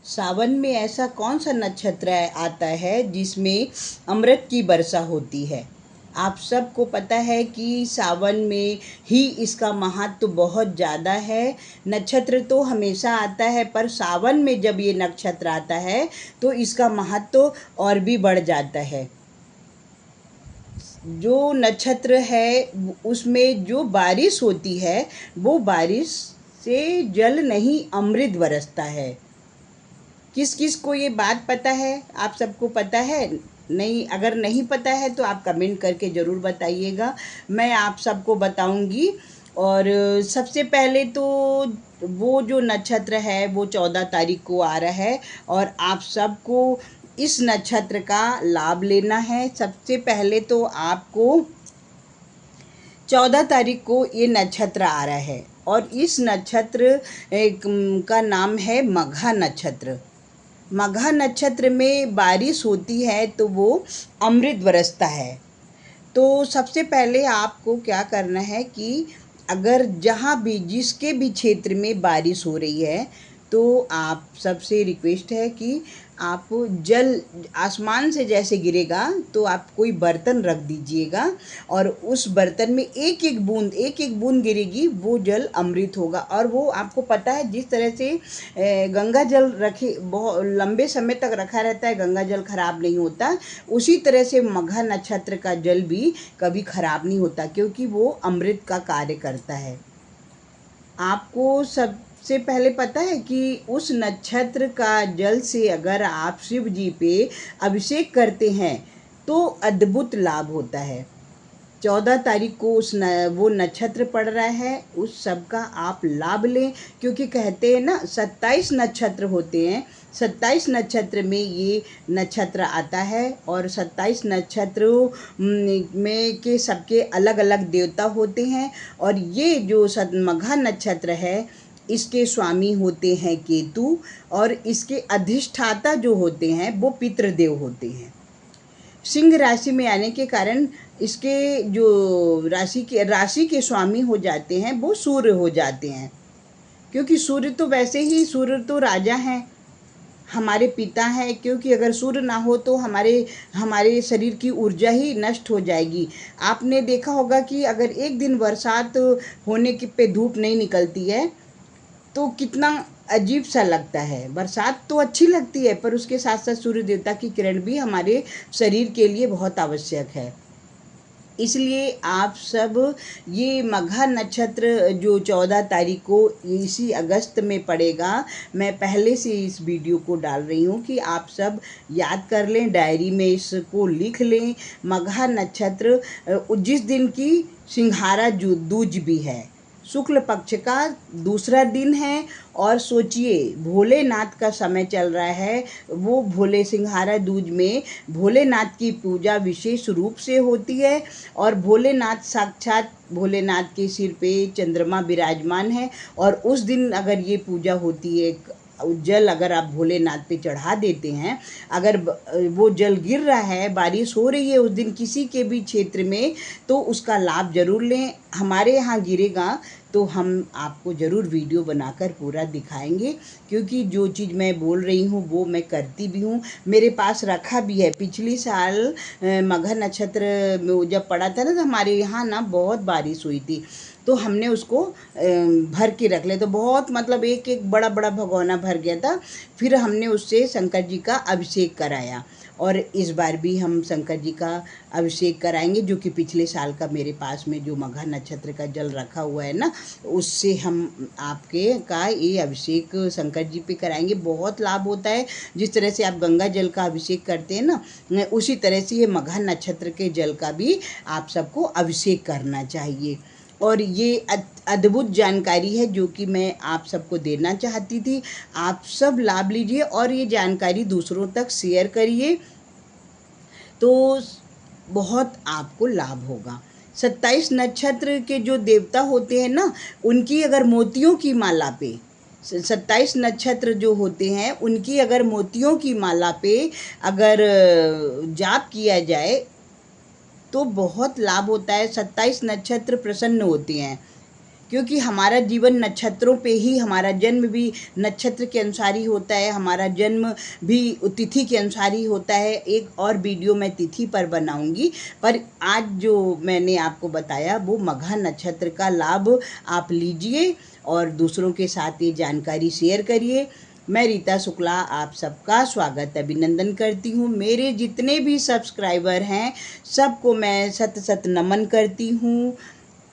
सावन में ऐसा कौन सा नक्षत्र आता है जिसमें अमृत की वर्षा होती है। आप सबको पता है कि सावन में ही इसका महत्व बहुत ज़्यादा है। नक्षत्र तो हमेशा आता है, पर सावन में जब ये नक्षत्र आता है तो इसका महत्व और भी बढ़ जाता है। जो नक्षत्र है उसमें जो बारिश होती है वो बारिश से जल नहीं अमृत बरसता है। किस किस को ये बात पता है? आप सबको पता है? नहीं, अगर नहीं पता है तो आप कमेंट करके ज़रूर बताइएगा, मैं आप सबको बताऊंगी। और सबसे पहले तो वो जो नक्षत्र है वो 14 तारीख को आ रहा है और आप सबको इस नक्षत्र का लाभ लेना है। सबसे पहले तो आपको 14 तारीख को ये नक्षत्र आ रहा है और इस नक्षत्र का नाम है मघा नक्षत्र। मघा नक्षत्र में बारिश होती है तो वो अमृत बरसता है। तो सबसे पहले आपको क्या करना है कि अगर जहाँ भी जिसके भी क्षेत्र में बारिश हो रही है तो आप सबसे रिक्वेस्ट है कि आप जल आसमान से जैसे गिरेगा तो आप कोई बर्तन रख दीजिएगा और उस बर्तन में एक एक बूंद गिरेगी, वो जल अमृत होगा। और वो आपको पता है जिस तरह से गंगा जल रखे बहुत लंबे समय तक रखा रहता है, गंगा जल खराब नहीं होता, उसी तरह से मघा नक्षत्र का जल भी कभी खराब नहीं होता क्योंकि वो अमृत का कार्य करता है। आपको सबसे पहले पता है कि उस नक्षत्र का जल से अगर आप शिव जी पे अभिषेक करते हैं तो अद्भुत लाभ होता है। 14 तारीख को वो नक्षत्र पड़ रहा है, उस सब का आप लाभ लें क्योंकि कहते हैं ना 27 नक्षत्र होते हैं, 27 नक्षत्र में ये नक्षत्र आता है और 27 नक्षत्रों में के सबके अलग अलग देवता होते हैं। और ये जो मघा नक्षत्र है इसके स्वामी होते हैं केतु और इसके अधिष्ठाता जो होते हैं वो पितृदेव होते हैं। सिंह राशि में आने के कारण इसके जो राशि के स्वामी हो जाते हैं वो सूर्य हो जाते हैं, क्योंकि सूर्य तो वैसे ही सूर्य तो राजा हैं, हमारे पिता हैं। क्योंकि अगर सूर्य ना हो तो हमारे शरीर की ऊर्जा ही नष्ट हो जाएगी। आपने देखा होगा कि अगर एक दिन बरसात होने के पे धूप नहीं निकलती है तो कितना अजीब सा लगता है। बरसात तो अच्छी लगती है पर उसके साथ साथ सूर्य देवता की किरण भी हमारे शरीर के लिए बहुत आवश्यक है। इसलिए आप सब ये मघा नक्षत्र जो 14 तारीख को इसी अगस्त में पड़ेगा, मैं पहले से इस वीडियो को डाल रही हूँ कि आप सब याद कर लें, डायरी में इसको लिख लें। मघा नक्षत्र जिस दिन की सिंघारा दूज भी है, शुक्ल पक्ष का दूसरा दिन है। और सोचिए भोलेनाथ का समय चल रहा है, वो भोले सिंघारा दूज में भोलेनाथ की पूजा विशेष रूप से होती है और भोलेनाथ साक्षात भोलेनाथ के सिर पे चंद्रमा विराजमान है। और उस दिन अगर ये पूजा होती है, जल अगर आप भोलेनाथ पे चढ़ा देते हैं, अगर वो जल गिर रहा है, बारिश हो रही है उस दिन किसी के भी क्षेत्र में, तो उसका लाभ ज़रूर लें। हमारे यहाँ गिरेगा तो हम आपको ज़रूर वीडियो बनाकर पूरा दिखाएंगे, क्योंकि जो चीज़ मैं बोल रही हूँ वो मैं करती भी हूँ, मेरे पास रखा भी है। पिछली साल मघा नक्षत्र में जब पड़ा था ना तो हमारे यहाँ ना बहुत बारिश हुई थी, तो हमने उसको भर के रख लिया, तो बहुत मतलब एक एक बड़ा बड़ा भगोना भर गया था। फिर हमने उससे शंकर जी का अभिषेक कराया और इस बार भी हम शंकर जी का अभिषेक कराएंगे, जो कि पिछले साल का मेरे पास में जो मघा नक्षत्र का जल रखा हुआ है ना, उससे हम आपके का ये अभिषेक शंकर जी पे कराएंगे। बहुत लाभ होता है। जिस तरह से आप गंगा जल का अभिषेक करते हैं ना, उसी तरह से ये मघा नक्षत्र के जल का भी आप सबको अभिषेक करना चाहिए। और ये अद्भुत जानकारी है जो कि मैं आप सबको देना चाहती थी। आप सब लाभ लीजिए और ये जानकारी दूसरों तक शेयर करिए तो बहुत आपको लाभ होगा। 27 नक्षत्र के जो देवता होते हैं ना, उनकी अगर मोतियों की माला पे 27 नक्षत्र जो होते हैं उनकी अगर मोतियों की माला पे अगर जाप किया जाए तो बहुत लाभ होता है। 27 नक्षत्र प्रसन्न होते हैं क्योंकि हमारा जीवन नक्षत्रों पे ही, हमारा जन्म भी नक्षत्र के अनुसार ही होता है, हमारा जन्म भी तिथि के अनुसार ही होता है। एक और वीडियो मैं तिथि पर बनाऊंगी, पर आज जो मैंने आपको बताया वो मघा नक्षत्र का लाभ आप लीजिए और दूसरों के साथ ये जानकारी शेयर करिए। मैं रीता शुक्ला आप सबका स्वागत अभिनंदन करती हूँ। मेरे जितने भी सब्सक्राइबर हैं सबको मैं सत सत नमन करती हूँ,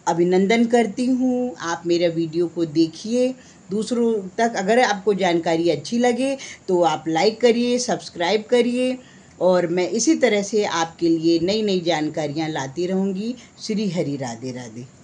अभिनंदन करती हूँ। आप मेरा वीडियो को देखिए, दूसरों तक अगर आपको जानकारी अच्छी लगे तो आप लाइक करिए, सब्सक्राइब करिए, और मैं इसी तरह से आपके लिए नई नई जानकारियाँ लाती रहूँगी। श्री हरि राधे राधे।